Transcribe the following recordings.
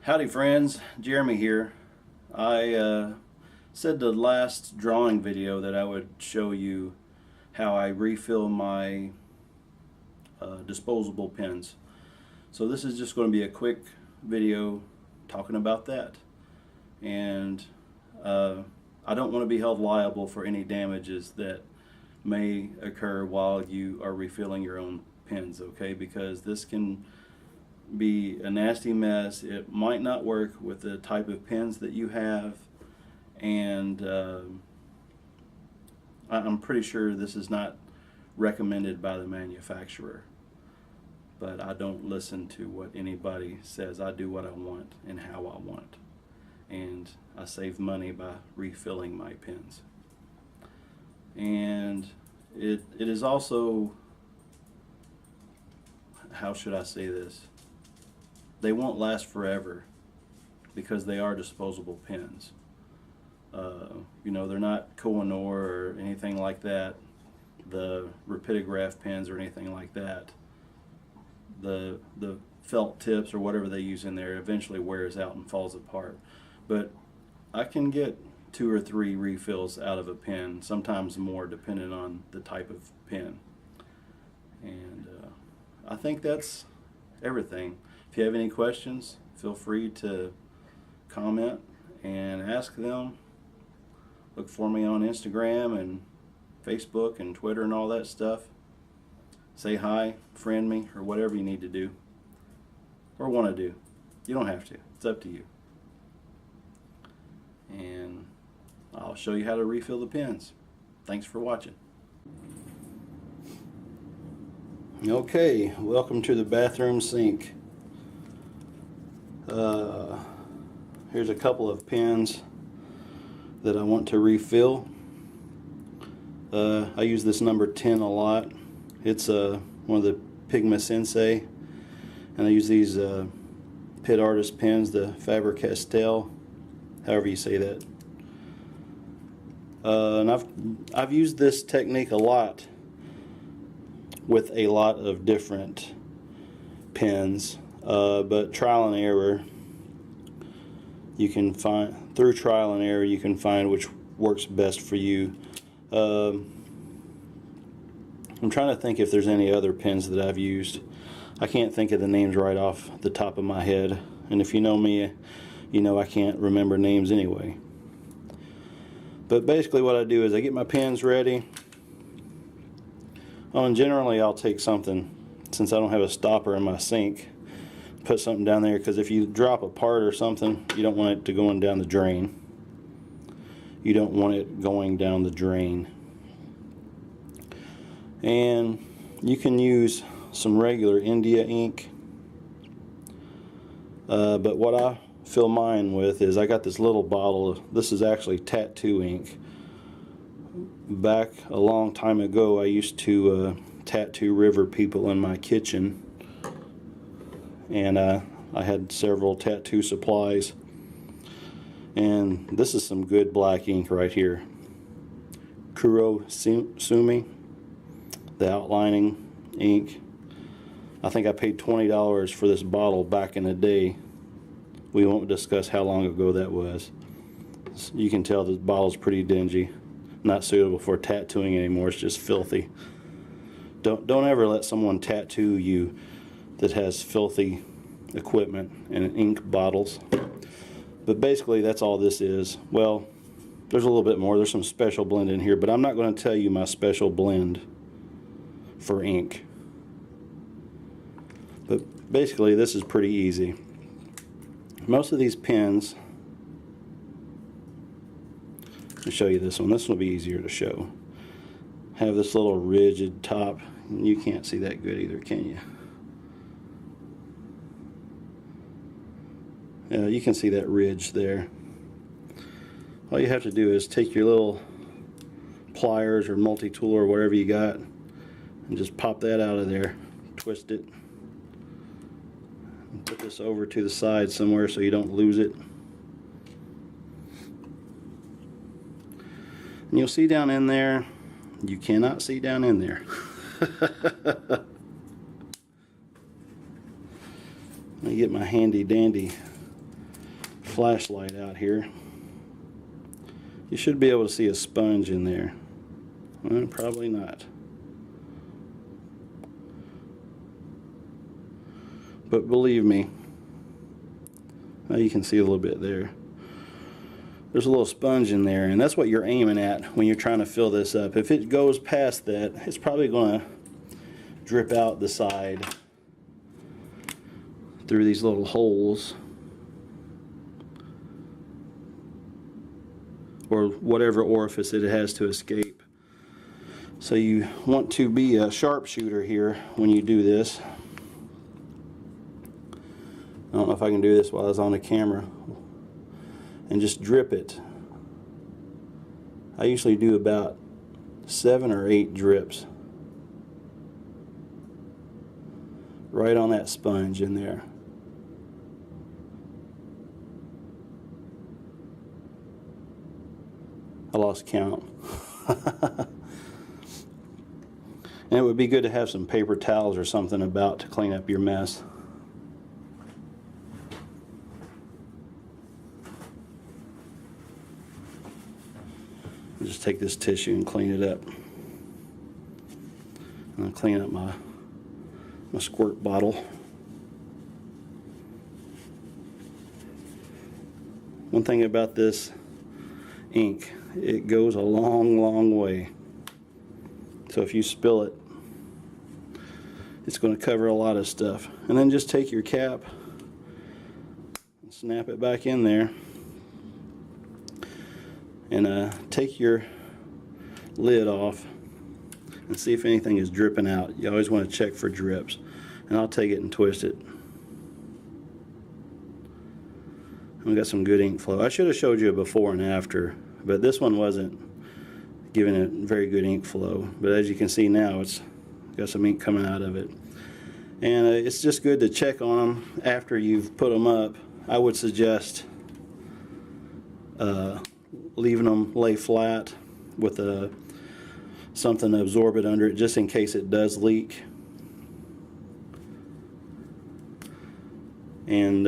Howdy friends, Jeremy here. I said the last drawing video that I would show you how I refill my disposable pens. So this is just going to be a quick video talking about that. And I don't want to be held liable for any damages that may occur while you are refilling your own pens, okay? Because this can be a nasty mess. It might not work with the type of pens that you have, and I'm pretty sure this is not recommended by the manufacturer, but I don't listen to what anybody says. I do what I want and how I want, and I save money by refilling my pens. And it is also, how should I say this? They won't last forever because they are disposable pens. You know, they're not Koh-i-Noor or anything like that, the rapidograph pens or anything like that. The felt tips or whatever they use in there eventually wears out and falls apart. But I can get 2 or 3 refills out of a pen, sometimes more depending on the type of pen. And I think that's everything. If you have any questions, feel free to comment and ask them. Look for me on Instagram and Facebook and Twitter and all that stuff. Say hi, friend me, or whatever you need to do or want to do. You don't have to. It's up to you. And I'll show you how to refill the pens. Thanks for watching. Okay, welcome to the bathroom sink. Here's a couple of pens that I want to refill. I use this number 10 a lot. It's one of the Pigma Sensei, and I use these Pit Artist pens, the Faber-Castell, however you say that. And I've used this technique a lot with a lot of different pens, but trial and error, you can find, through trial and error you can find which works best for you. I'm trying to think if there's any other pens that I've used. I can't think of the names right off the top of my head, and if you know me, you know I can't remember names anyway. But basically what I do is I get my pens ready. And generally I'll take something, since I don't have a stopper in my sink, put something down there, because if you drop a part or something, you don't want it to go down the drain. You don't want it going down the drain. And you can use some regular India ink, but what I fill mine with is, I got this little bottle. This is actually tattoo ink. Back a long time ago, I used to tattoo river people in my kitchen, and I had several tattoo supplies, and this is some good black ink right here. Kuro Sumi, the outlining ink. I think I paid $20 for this bottle back in the day. We won't discuss how long ago that was. You can tell this bottle's pretty dingy, not suitable for tattooing anymore. It's just filthy. Don't ever let someone tattoo you that has filthy equipment and ink bottles. But basically that's all this is. Well, there's a little bit more. There's some special blend in here, but I'm not going to tell you my special blend for ink. But basically this is pretty easy. Most of these pens, I'll show you this one. This will be easier to show. Have this little rigid top. You can't see that good either, can you? Yeah, you can see that ridge there. All you have to do is take your little pliers or multi-tool or whatever you got and just pop that out of there. Twist it. And put this over to the side somewhere so you don't lose it. And you'll see down in there, you cannot see down in there. Let me get my handy dandy flashlight out here, you should be able to see a sponge in there. Well, probably not. But believe me, now you can see a little bit there. There's a little sponge in there, and that's what you're aiming at when you're trying to fill this up. If it goes past that, it's probably going to drip out the side through these little holes, or whatever orifice it has to escape. So you want to be a sharpshooter here when you do this. I don't know if I can do this while I was on the camera. And just drip it. I usually do about 7 or 8 drips right on that sponge in there. I lost count. And it would be good to have some paper towels or something about to clean up your mess. Just take this tissue and clean it up. And I'll clean up my squirt bottle. One thing about this ink, it goes a long, long way. So if you spill it, it's going to cover a lot of stuff. And then just take your cap and snap it back in there. And take your lid off and see if anything is dripping out. You always want to check for drips. And I'll take it and twist it. And we got some good ink flow. I should have showed you a before and after, but this one wasn't giving it very good ink flow. But as you can see now, it's got some ink coming out of it. And it's just good to check on them after you've put them up. I would suggest leaving them lay flat with something to absorb it under it, just in case it does leak. And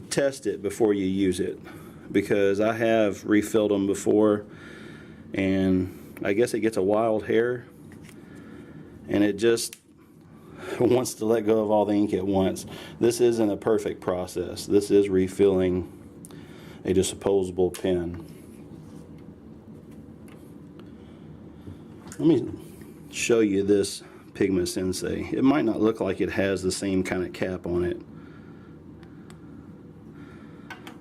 test it before you use it, because I have refilled them before, and I guess it gets a wild hair, and it just wants to let go of all the ink at once. This isn't a perfect process. This is refilling a disposable pen. Let me show you this Pigma Sensei. It might not look like it has the same kind of cap on it,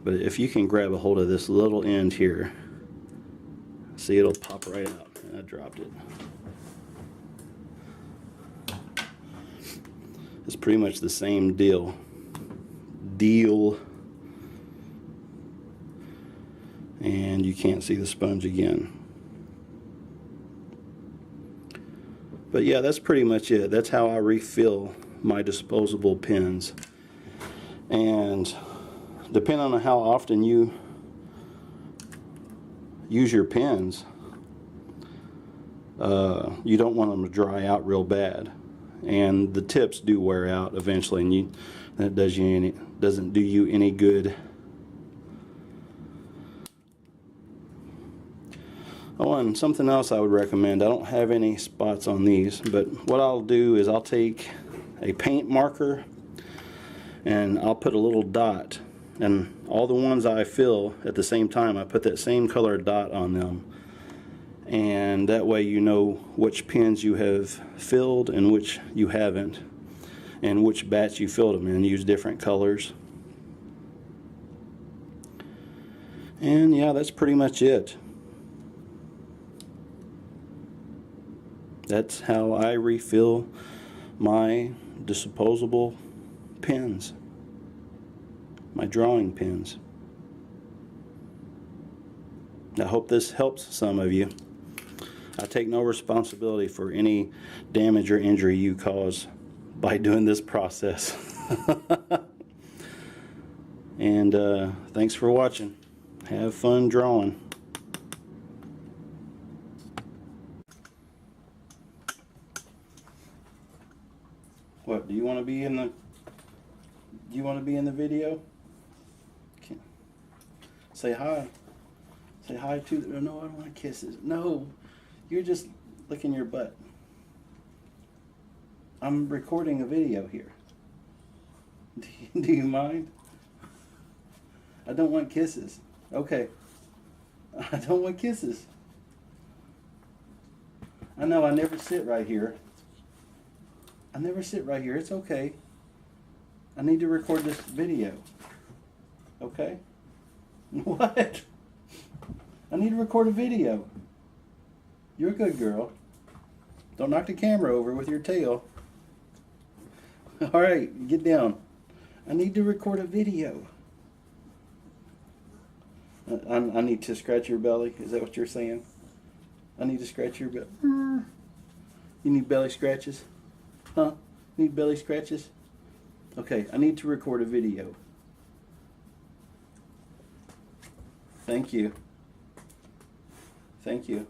but if you can grab a hold of this little end here, see, it'll pop right out. And I dropped it. It's pretty much the same deal. And you can't see the sponge again. But yeah, that's pretty much it. That's how I refill my disposable pens. And depending on how often you use your pens, you don't want them to dry out real bad. And the tips do wear out eventually, and that doesn't do you any good. Oh, and something else I would recommend. I don't have any spots on these, but what I'll do is I'll take a paint marker and I'll put a little dot, and all the ones I fill at the same time, I put that same color dot on them, and that way you know which pens you have filled and which you haven't, and which batch you filled them in. Use different colors. And yeah, that's pretty much it. That's how I refill my disposable pens, my drawing pens. I hope this helps some of you. I take no responsibility for any damage or injury you cause by doing this process. And thanks for watching. Have fun drawing. What, do you want to be in the video? Say hi. Say hi to the... No, I don't want kisses. No, you're just licking your butt. I'm recording a video here. Do you mind? I don't want kisses. Okay. I don't want kisses. I know, I never sit right here. I never sit right here. It's okay. I need to record this video. Okay? What? I need to record a video. You're a good girl. Don't knock the camera over with your tail. Alright, get down. I need to record a video. I need to scratch your belly. Is that what you're saying? I need to scratch your belly. You need belly scratches? Huh? Need belly scratches? Okay, I need to record a video. Thank you. Thank you.